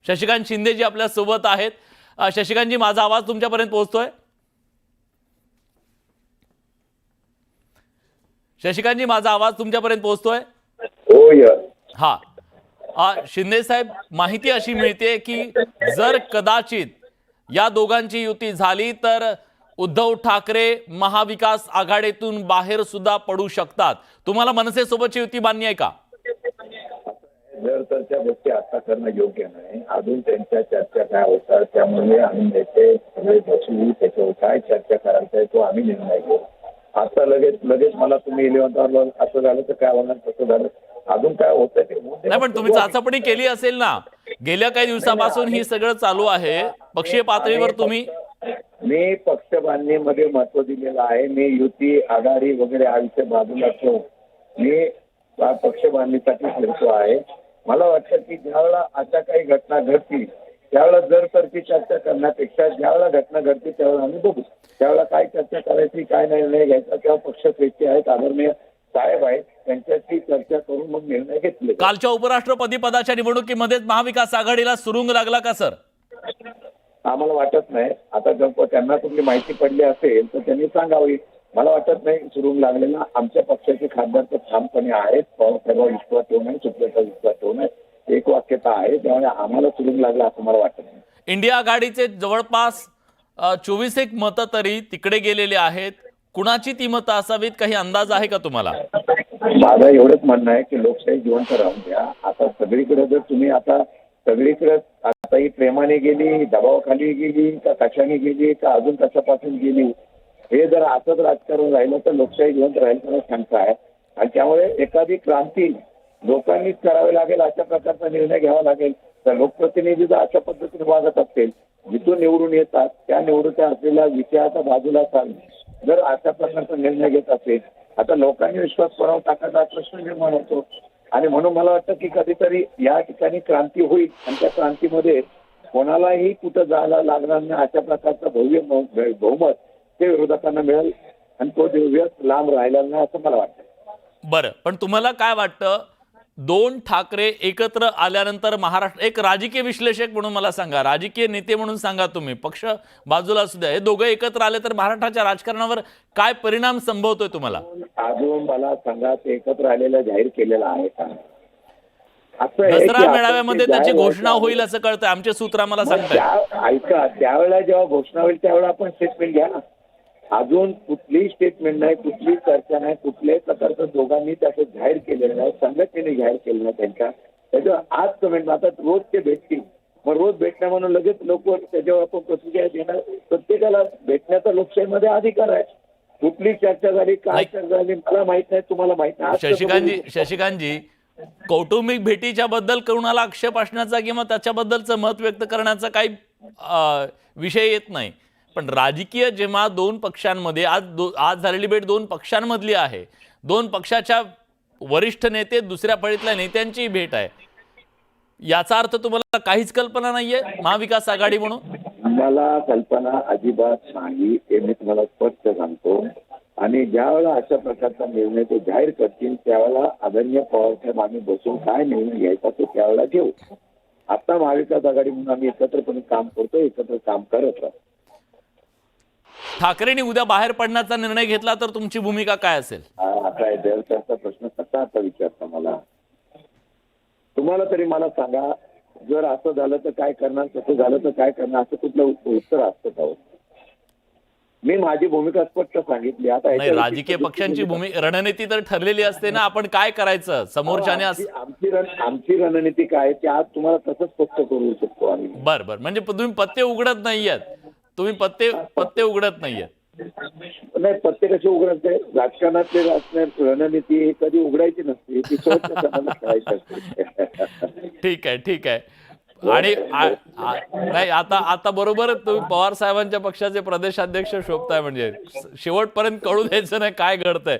शशिकांत शिंदेजी आपल्या सोबत आहेत। शशिकांतजी, माझा आवाज तुमच्यापर्यंत पोहोचतोय? शशिकांतजी, माझा आवाज तुमच्यापर्यंत पोहोचतोय? हा, शिंदे साहेब, माहिती अशी मिळते की जर कदाचित या दोघांची युती झाली तर उद्धव ठाकरे महाविकास आघाडीतून बाहेर सुद्धा पडू शकतात। तुम्हाला मनसेसोबतची युती मान्य आहे का? जर तर त्या गोष्टी आता करणं योग्य नाही। अजून त्यांच्या चर्चा काय होतात, त्यामुळे आम्ही नेते सगळे बसू, त्याच्यावर काय चर्चा करायचं आहे तो आम्ही निर्णय घेऊ। आता लगेच मला तुम्ही इलेव्हन असं झालं तर काय होणार, तसं झालं, अजून काय होतं ते नाही, पण तुम्ही चाचपणी केली असेल ना, गेल्या काही दिवसापासून ही सगळं चालू आहे पक्षीय पातळीवर। मी पक्ष बांधणीमध्ये महत्व दिलेलं आहे। मी युती आघाडी वगैरे हा विषय बाजूला ठेवून मी पक्ष बांधणीसाठी फिरतो आहे। मला वाटतं की ज्यावेळेला अशा काही घटना घडतील त्यावेळेला जर तर ती चर्चा करण्यापेक्षा ज्यावेळेला घटना घडतील त्यावेळेला आम्ही बघू, त्यावेळेला काय चर्चा करायची, काय निर्णय घ्यायचा, किंवा पक्ष श्रेष्ठी आहेत, आदरणीय साहेब आहेत, त्यांच्याशी चर्चा करून मग निर्णय घेतले। कालच्या उपराष्ट्रपती पदाच्या निवडणुकीमध्ये महाविकास आघाडीला सुरुंग लागला का सर? आम्हाला वाटत नाही। आता जर त्यांना कुठली माहिती पडली असेल तर त्यांनी सांगावी। मला वाटत नाही सुरुंग लागलेला। आमच्या पक्षाचे खासदार तर ठामपणे आहेत, पवारसाहेबांवर विश्वास ठेवून आहे, सुप्रियाचा विश्वास ठेवून आहे, एक वाक्यता आहे, त्यामुळे आम्हाला सुरुंग लागला असं मला वाटत नाही। इंडिया आघाडीचे जवळपास 24 मतं तरी तिकडे गेलेले आहेत। कुणाची ती मतं असावीत, काही अंदाज आहे का तुम्हाला? माझं एवढंच म्हणणं आहे की लोकशाही जिवंत राहून द्या। आता सगळीकडे जर तुम्ही आता सगळीकडे आता ही प्रेमाने गेली, दबावाखाली गेली, का कशाने गेली, का अजून कशापासून गेली, हे जर असंच राजकारण राहिलं तर लोकशाही जिवंत राहील शंका आहे। आणि त्यामुळे एखादी क्रांती लोकांनीच करावी लागेल, अशा प्रकारचा निर्णय घ्यावा लागेल। तर लोकप्रतिनिधी जर अशा पद्धतीने वागत असतील, जिथून निवडून येतात त्या निवडून असलेल्या विषयाचा बाजूला जर अशा प्रकारचा निर्णय घेत असेल, आता लोकांनी विश्वास कोणावर टाकायचा प्रश्न निर्माण होतो। आणि म्हणून मला वाटतं की कधीतरी या ठिकाणी क्रांती होईल आणि त्या क्रांतीमध्ये कोणालाही कुठं जायला लागणार नाही, अशा प्रकारचा भव्य बहुमत ते विरोधकांना मिळेल आणि तो दिवस लांब राहिला नाही असं मला वाटतं। बरं, पण तुम्हाला काय वाटतं, दोन ठाकरे एकत्र आल्यानंतर महाराष्ट्र, एक राजकीय विश्लेषक म्हणून मला सांगा, राजकीय नेते म्हणून सांगा, तुम्ही पक्ष बाजूला असू द्या, हे दोघं एकत्र आले तर महाराष्ट्राच्या राजकारणावर काय परिणाम संभवतोय तुम्हाला? अजून मला सांगा, ते एकत्र आलेलं जाहीर केलेलं आहे का? दसरा मेळाव्यामध्ये त्याची घोषणा होईल असं कळतंय, आमचे सूत्र आम्हाला सांगतात। ऐका, त्यावेळेला जेव्हा घोषणा होईल त्यावेळेला आपण स्टेटमेंट घ्या ना। अजून कुठलीही स्टेटमेंट नाही, कुठलीही चर्चा नाही, कुठल्याही प्रकारचं दोघांनी त्याचं जाहीर केलेलं नाही, संघटनेने जाहीर केलं नाही त्यांच्या। त्याच्यावर आज कमेंट, आता रोज ते भेटतील, मग रोज भेटण्या म्हणून लगेच लोक त्याच्यावर आपण प्रतिक्रिया देणार। प्रत्येकाला भेटण्याचा लोकशाहीमध्ये अधिकार आहे। कुठली चर्चा झाली, काय चर्चा झाली मला माहित नाही, तुम्हाला माहित नाही। शशिकांतजी, कौटुंबिक भेटीच्या बद्दल कोणाला आक्षेप असण्याचा किंवा त्याच्याबद्दलचं मत व्यक्त करण्याचा काही विषय येत नाही, पण राजकीय जेव्हा दोन पक्षांमध्ये आज झालेली भेट दोन पक्षांमधली आहे, दोन पक्षाच्या वरिष्ठ नेते दुसऱ्या फळीतल्या नेत्यांची भेट आहे, याचा अर्थ तुम्हाला काहीच कल्पना नाहीये महाविकास आघाडी म्हणून? मला कल्पना अजिबात नाही, हे मी तुम्हाला स्पष्ट सांगतो। आणि ज्यावेळेला अशा प्रकारचा निर्णय ते जाहीर करतील त्यावेळेला आदरणीय पवारसाहेब आम्ही बसून काय निर्णय घ्यायचा तो त्यावेळेला घेऊ। आता महाविकास आघाडी म्हणून आम्ही एकत्रपणे काम करतो, एकत्र काम करत राहतो। ठाकरेंनी उद्या बाहेर पडण्याचा निर्णय घेतला तर तुमची भूमिका काय असेल? आता देवचा प्रश्न कसा आता विचारता मला? तुम्हाला तरी मला सांगा, जर असं झालं तर काय करणार, तसं झालं तर काय करणार, असं कुठलं उत्तर असतं का? मी माझी भूमिका स्पष्ट सांगितली। आता राजकीय पक्षांची रणनीती तर ठरलेली असते ना, आपण काय करायचं समोरच्याने। आमची रणनीती काय ते आज तुम्हाला तसंच स्पष्ट करू शकतो आम्ही। बरं, म्हणजे तुम्ही पत्ते उघडत नाहीयेत, तुम्ही पत्ते उघडत नाहीयेत? नाही, पत्ते कसे उघडायचे? राजकारणातले रणनीती कधी उघडायची नसते, ती खेळायची असते। ठीक आहे। आणि नाही, आता बरोबर तुम्ही पवार साहेबांच्या पक्षाचे प्रदेशाध्यक्ष शोभताय, म्हणजे शेवटपर्यंत कळू द्यायचं नाही काय घडतंय।